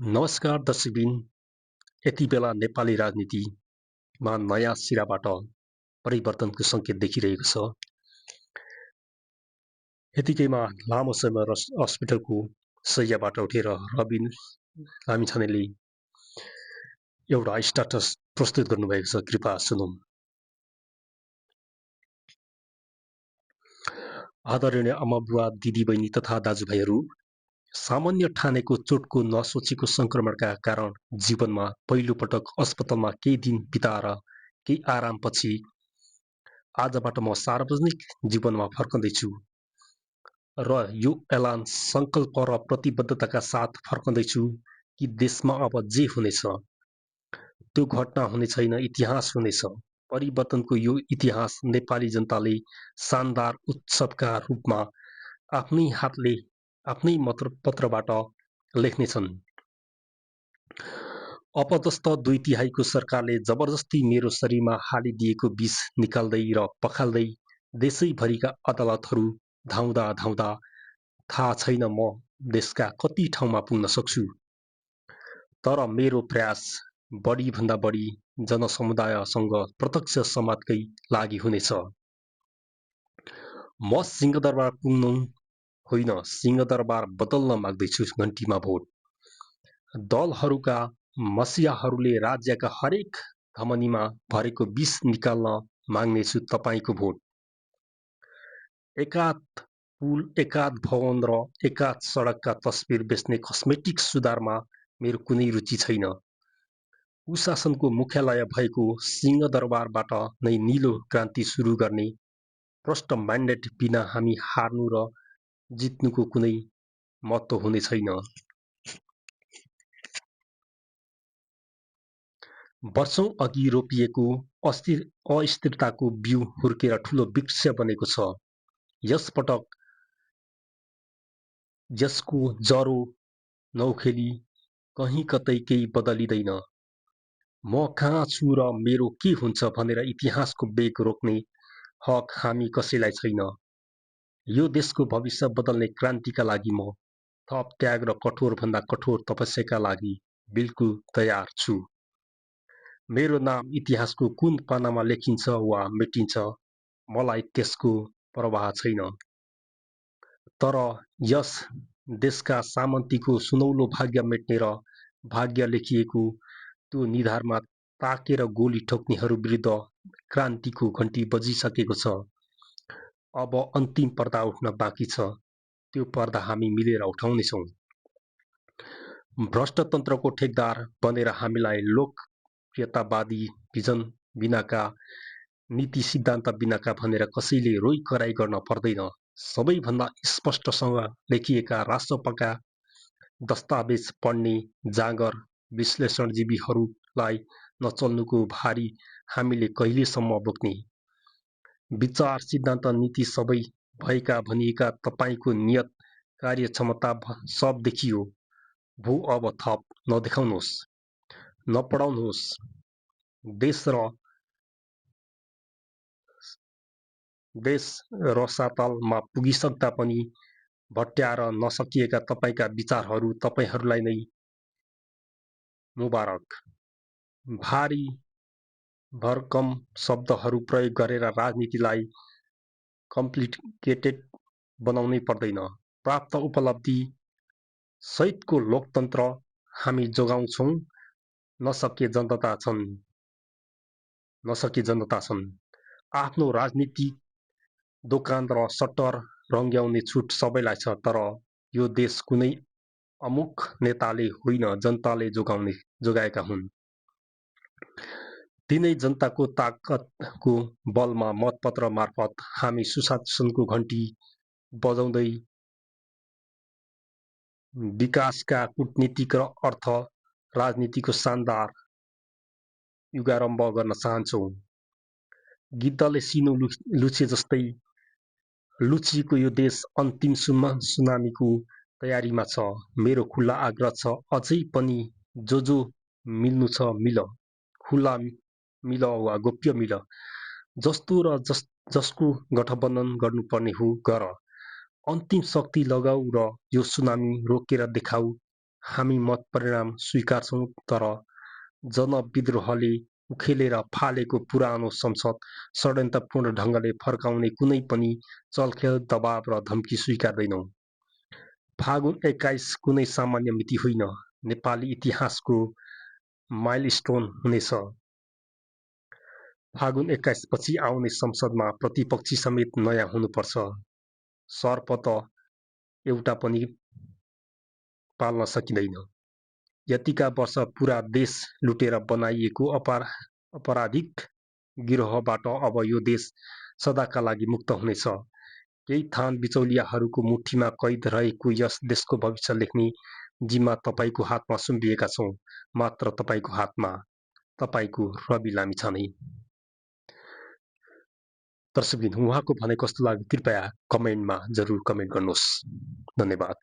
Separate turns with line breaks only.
नमस्कार दर्शकबिन, यति बेला नेपाली राजनीतिमा नयाँ सिराबाट परिवर्तनको सङ्केत देखिरहेको छ। यतिकैमा लामो समय अस्पतालको शैय्याबाट उठेर रबिन लामिछानेले एउटा स्ट्याटस प्रस्तुत गर्नुभएको छ। कृपया सुनौँ। आदरणीय आमाबुवा, दिदीबहिनी तथा दाजुभाइहरू, सामान्य ठानेको चोटको नसोचेको सङ्क्रमणका कारण जीवनमा पहिलो पटक अस्पतालमा केही दिन बिताएर केही आरामपछि आजबाट म सार्वजनिक जीवनमा फर्कँदैछु र यो एलान सङ्कल्प र प्रतिबद्धताका साथ फर्कँदैछु कि देशमा अब जे हुनेछ त्यो घटना हुने छैन, इतिहास हुनेछ। परिवर्तनको यो इतिहास नेपाली जनताले शानदार उत्सवका रूपमा आफ्नै हातले आफ्नै मतपत्रबाट लेख्नेछन्। अपदस्थ 2/3 सरकारले जबरजस्ती मेरो शरीरमा हालिदिएको विष निकाल्दै र पखाल्दै देशैभरिका अदालतहरू धाउँदा धाउँदा थाहा छैन म देशका कति ठाउँमा पुग्न सक्छु। तर मेरो प्रयास बढीभन्दा बढी जनसमुदायसँग प्रत्यक्ष संवादकै लागि हुनेछ। म सिंहदरबार पुग्नु होइन, सिंहदरबार बदल्न माग्दैछु। घन्टीमा भोट। दलहरूका मसियाहरूले राज्यका हरेक धमनीमा भरेको विष निकाल्न माग्नेछु तपाईको भोट। एकाध पुल, एकाध भवन र एकाध सडकका तस्बिर बेच्ने कस्मेटिक सुधारमा मेरो कुनै रुचि छैन। कुशासनको मुख्यालय भएको सिंहदरबारबाट नै नीलो क्रान्ति सुरु गर्ने प्रष्ट म्यान्डेट बिना हामी हार्नु र जित्नुको कुनै महत्त्व हुने छैन। वर्षौं अघि रोपिएको अस्थिरताको बिउ हुर्केर ठूलो वृक्ष बनेको छ। यसपटक यसको जरो नउखेली कहीँ कतै केही बदलिँदैन। म कहाँ छु र मेरो के हुन्छ भनेर इतिहासको वेग रोक्ने हक हामी कसैलाई छैन। यो देशको भविष्य बदल्ने क्रान्तिका लागि म थप त्याग र कठोरभन्दा कठोर तपस्याका लागि बिल्कुल तयार छु। मेरो नाम इतिहासको कुन पानामा लेखिन्छ वा मेटिन्छ मलाई त्यसको परवाह छैन। तर यस देशका सामन्तीको सुनौलो भाग्य मेट्ने र भाग्य लेखिएको त्यो निधारमा ताकेर गोली ठोक्नेहरू विरुद्ध क्रान्तिको घन्टी बजिसकेको छ। अब अन्तिम पर्दा उठ्न बाँकी छ। त्यो पर्दा हामी मिलेर उठाउनेछौँ। भ्रष्टतन्त्रको ठेकदार बनेर हामीलाई लोकप्रियतावादी भिजन बिनाका, नीति सिद्धान्त बिनाका भनेर कसैले रोइ कराई गर्न पर्दैन। सबैभन्दा स्पष्टसँग लेखिएका राष्ट्रपका दस्तावेज पढ्ने जाँगर विश्लेषणजीवीहरूलाई नचल्नुको भारी हामीले कहिलेसम्म बोक्ने? विचार, सिद्धान्त, नीति सबै भएका भनिएका तपाईको नियत, कार्यक्षमता सब देखियो भो। अब थप नदेखाउनुहोस्, नपढाउनुहोस्। देश रसातलमा पुगिसक्दा पनि भट्याएर नसकिएका तपाईका विचारहरू तपाईहरूलाई नै मुबारक। भारी भरकम शब्दहरू प्रयोग गरेर राजनीतिलाई कम्प्लिकेटेड बनाउनै पर्दैन। प्राप्त उपलब्धि सहितको लोकतन्त्र हामी जोगाउँछौँ। नसके जनता छन्। आफ्नो राजनीतिक दोकान र सट्टर रङ्ग्याउने छुट सबैलाई छ। तर यो देश कुनै अमुक नेताले होइन, जनताले जोगाएका हुन्। तिनै जनताको ताकतको बलमा मतपत्र मार्फत हामी सुशासनको घन्टी बजाउँदै विकासका कूटनीतिक र अर्थ राजनीतिको शानदार युगारम्भ गर्न चाहन्छौँ। गिद्धले सिनो लुछे जस्तै लुचिएको यो देश अन्तिम सुनामीको तयारीमा छ। मेरो खुल्ला आग्रह छ, अझै पनि जो मिल्नु छ मिल, खुल्ला मिल वा गोप्य मिल, जस्तो र जसको गठबन्धन गर्नुपर्ने हो गर। अन्तिम शक्ति लगाऊ र यो सुनामी रोकेर देखाऊ। हामी मत परिणाम स्वीकार्छौं, तर जनविद्रोहले उखेलेर फालेको पुरानो संसद षड्यन्त्रपूर्ण ढङ्गले फर्काउने कुनै पनि चलखेल, दबाव र धम्की स्वीकार्दैनौं। फागुन 21 कुनै सामान्य मिति होइन, नेपाली इतिहासको माइलस्टोन हुनेछ। फागुन 21 पछि आउने संसदमा प्रतिपक्षी समेत नयाँ हुनुपर्छ। सर्प त एउटा पनि पाल्न सकिँदैन। यतिका वर्ष पुरा देश लुटेर बनाइएको अपराधिक गिरोहबाट अब यो देश सदाका लागि मुक्त हुनेछ। केही थान बिचौलियाहरूको मुठीमा कैद रहेको यस देशको भविष्य लेख्ने जिम्मा तपाईको हातमा सुम्पिएका छौं, मात्र तपाईको हातमा, तपाईको रवि लामिछाने। दर्शकबिन, उहाँको भनाइ कस्तो लाग्यो कृपया कमेन्टमा जरुर कमेन्ट गर्नुहोस्। धन्यवाद।